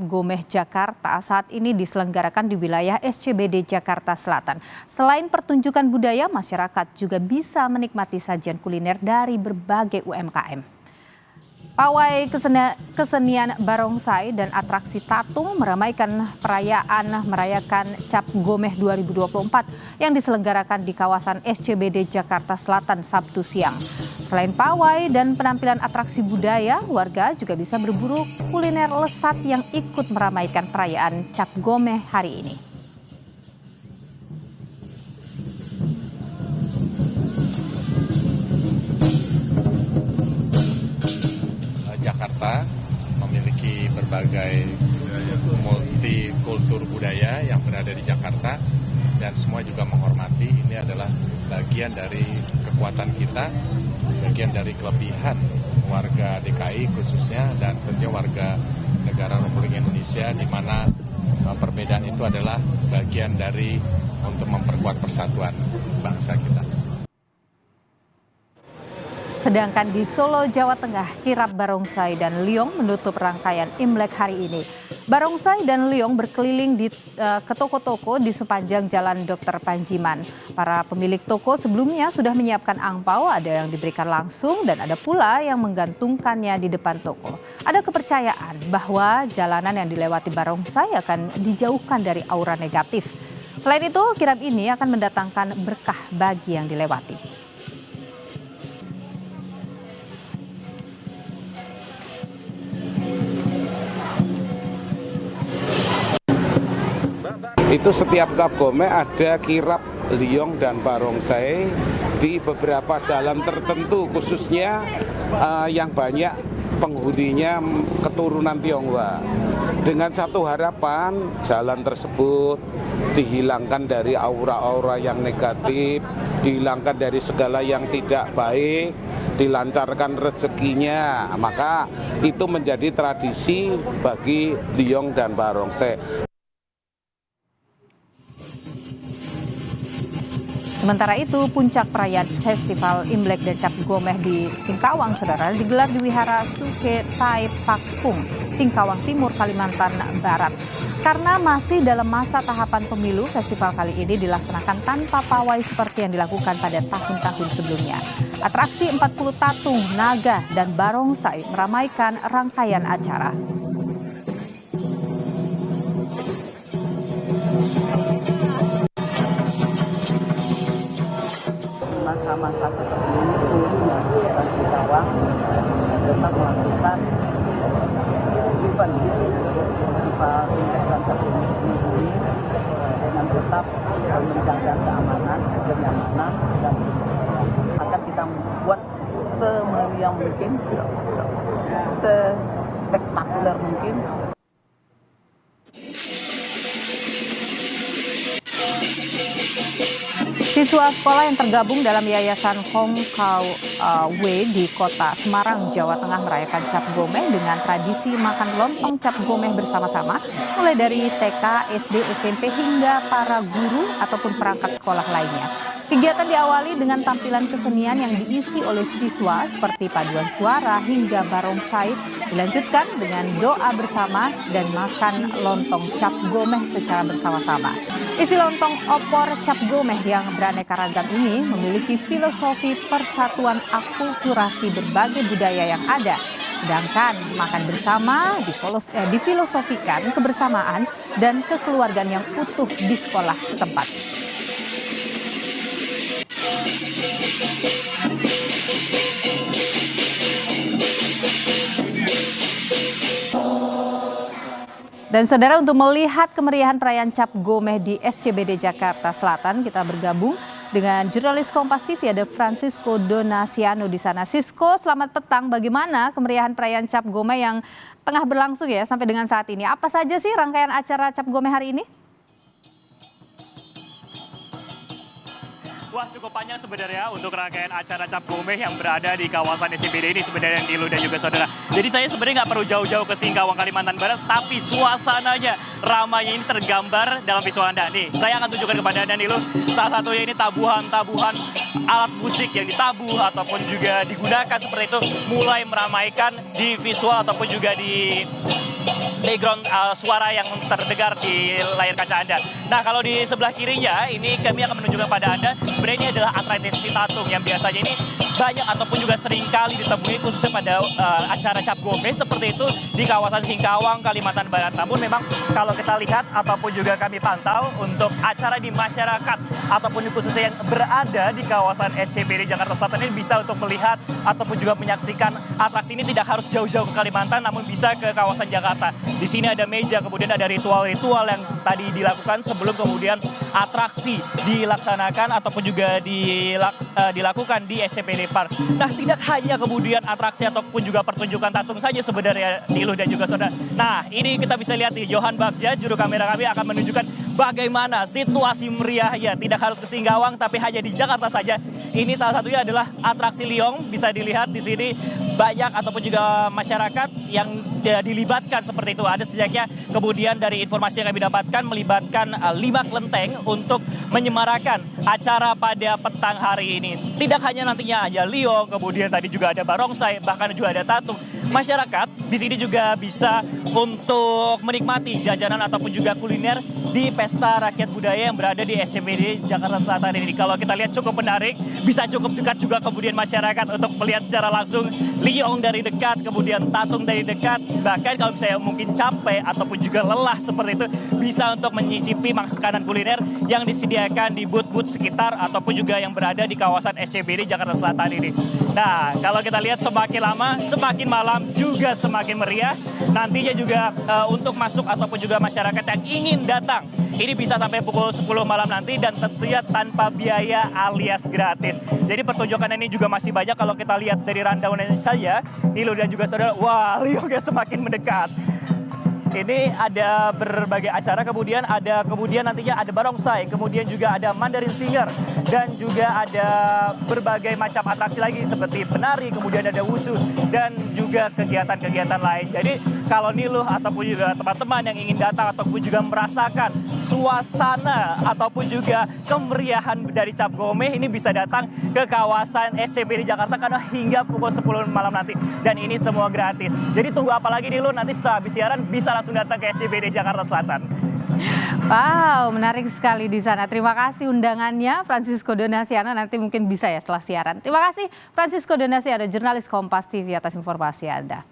Gomeh Jakarta saat ini diselenggarakan di wilayah SCBD Jakarta Selatan. Selain pertunjukan budaya, masyarakat juga bisa menikmati sajian kuliner dari berbagai UMKM. Pawai kesenian barongsai dan atraksi tatung meramaikan perayaan merayakan Cap Gomeh 2024 yang diselenggarakan di kawasan SCBD Jakarta Selatan Sabtu siang. Selain pawai dan penampilan atraksi budaya, warga juga bisa berburu kuliner lesat yang ikut meramaikan perayaan Cap Gomeh hari ini. Jakarta memiliki berbagai multikultur budaya yang berada di Jakarta dan semua juga menghormati ini adalah bagian dari kekuatan kita, bagian dari kelebihan warga DKI khususnya dan tentunya warga negara Republik Indonesia di mana perbedaan itu adalah bagian dari untuk memperkuat persatuan bangsa kita. Sedangkan di Solo, Jawa Tengah, kirab barongsai dan liong menutup rangkaian Imlek hari ini. Barongsai dan liong berkeliling ke toko-toko di sepanjang Jalan Dr. Panjiman. Para pemilik toko sebelumnya sudah menyiapkan angpau, ada yang diberikan langsung dan ada pula yang menggantungkannya di depan toko. Ada kepercayaan bahwa jalanan yang dilewati barongsai akan dijauhkan dari aura negatif. Selain itu, kirab ini akan mendatangkan berkah bagi yang dilewati. Itu setiap Cap Gomeh ada kirab, liong dan barongsai di beberapa jalan tertentu, khususnya yang banyak penghuninya keturunan Tionghoa. Dengan satu harapan jalan tersebut dihilangkan dari aura-aura yang negatif, dihilangkan dari segala yang tidak baik, dilancarkan rezekinya. Maka itu menjadi tradisi bagi liong dan barongsai. Sementara itu, puncak perayaan Festival Imlek dan Cap Gomeh di Singkawang, saudara, digelar di Wihara Suke Tai Pakspung, Singkawang Timur, Kalimantan Barat. Karena masih dalam masa tahapan pemilu, festival kali ini dilaksanakan tanpa pawai seperti yang dilakukan pada tahun-tahun sebelumnya. Atraksi 40 tatung, naga, dan barongsai meramaikan rangkaian acara. Masa-masa seperti ini dan Singkawang tetap melakukan event festival Imlek dan Cap Gomeh ini dengan tetap menjaga keamanan, kenyamanan dan akan kita buat semeriah mungkin, sespektakuler mungkin. Siswa sekolah yang tergabung dalam Yayasan Hong Kau Wei di Kota Semarang, Jawa Tengah merayakan Cap Gomeh dengan tradisi makan lontong Cap Gomeh bersama-sama, mulai dari TK, SD, SMP hingga para guru ataupun perangkat sekolah lainnya. Kegiatan diawali dengan tampilan kesenian yang diisi oleh siswa seperti paduan suara hingga barongsai, dilanjutkan dengan doa bersama dan makan lontong Cap Gomeh secara bersama-sama. Isi lontong opor Cap Gomeh yang beraneka ragam ini memiliki filosofi persatuan akulturasi berbagai budaya yang ada. Sedangkan makan bersama difilosofikan kebersamaan dan kekeluargaan yang utuh di sekolah setempat. Dan saudara, untuk melihat kemeriahan perayaan Cap Gomeh di SCBD Jakarta Selatan, kita bergabung dengan jurnalis Kompas TV, ada Francisco Donasiano di sana. Sisko, selamat petang. Bagaimana kemeriahan perayaan Cap Gomeh yang tengah berlangsung ya sampai dengan saat ini? Apa saja sih rangkaian acara Cap Gomeh hari ini? Wah, cukup panjang sebenarnya untuk rangkaian acara Cap Gomeh yang berada di kawasan SCBD ini sebenarnya, Nilu dan juga saudara. Jadi saya sebenarnya nggak perlu jauh-jauh ke Singkawang, Kalimantan Barat, tapi suasananya ramai ini tergambar dalam visual Anda. Nih, saya akan tunjukkan kepada Anda, Nilu. Salah satunya ini tabuhan-tabuhan alat musik yang ditabuh ataupun juga digunakan seperti itu mulai meramaikan di visual ataupun juga di background suara yang terdengar di layar kaca Anda. Nah, kalau di sebelah kirinya ini kami akan menunjukkan pada Anda sebenarnya ini adalah atraksi tatung yang biasanya ini banyak ataupun juga sering kali ditemui khususnya pada acara Cap Gomeh seperti itu di kawasan Singkawang, Kalimantan Barat. Namun memang kalau kita lihat ataupun juga kami pantau untuk acara di masyarakat ataupun khususnya yang berada di kawasan SCBD Jakarta Selatan ini bisa untuk melihat ataupun juga menyaksikan atraksi ini tidak harus jauh-jauh ke Kalimantan namun bisa ke kawasan Jakarta. Di sini ada meja, kemudian ada ritual-ritual yang tadi dilakukan sebelum kemudian atraksi dilaksanakan ataupun juga dilakukan di SCBD Park. Nah, tidak hanya kemudian atraksi ataupun juga pertunjukan tatung saja sebenarnya Niluh dan juga saudara. Nah, ini kita bisa lihat nih, Johan Bagja, juru kamera kami akan menunjukkan bagaimana situasi meriahnya. Tidak harus ke Singkawang, tapi hanya di Jakarta saja. Ini salah satunya adalah atraksi Liong. Bisa dilihat di sini banyak ataupun juga masyarakat yang dilibatkan seperti itu. Ada sejaknya kemudian dari informasi yang kami dapatkan melibatkan 5 kelenteng untuk menyemarakan acara pada petang hari ini. Tidak hanya nantinya aja Liong, kemudian tadi juga ada barongsai, bahkan juga ada tatung. Masyarakat di sini juga bisa untuk menikmati jajanan ataupun juga kuliner di Pesta Rakyat Budaya yang berada di SCBD Jakarta Selatan ini. Kalau kita lihat cukup menarik, bisa cukup dekat juga kemudian masyarakat untuk melihat secara langsung Liong dari dekat, kemudian tatung dari dekat. Bahkan kalau misalnya mungkin capek ataupun juga lelah seperti itu, bisa untuk menyicipi makanan kuliner yang disediakan di booth-booth sekitar ataupun juga yang berada di kawasan SCBD Jakarta Selatan ini. Nah, kalau kita lihat semakin lama, semakin malam juga semakin meriah. Nantinya juga untuk masuk ataupun juga masyarakat yang ingin datang, ini bisa sampai pukul 10 malam nanti dan tentunya tanpa biaya alias gratis. Jadi pertunjukan ini juga masih banyak kalau kita lihat dari rundown-nya saja, Niluh dan juga saudara, wah Liongnya semakin mendekat. Ini ada berbagai acara, kemudian nantinya ada barongsai, kemudian juga ada Mandarin Singer, dan juga ada berbagai macam atraksi lagi seperti penari, kemudian ada wushu, dan juga kegiatan-kegiatan lain. Jadi kalau Niluh ataupun juga teman-teman yang ingin datang ataupun juga merasakan suasana ataupun juga kemeriahan dari Cap Gomeh ini bisa datang ke kawasan SCBD Jakarta karena hingga pukul 10 malam nanti. Dan ini semua gratis. Jadi tunggu apa lagi Niluh, nanti sehabis siaran bisa langsung datang ke SCBD Jakarta Selatan. Wow, menarik sekali di sana. Terima kasih undangannya Francisco Donasiano, nanti mungkin bisa ya setelah siaran. Terima kasih Francisco Donasiano, jurnalis Kompas TV atas informasi Anda.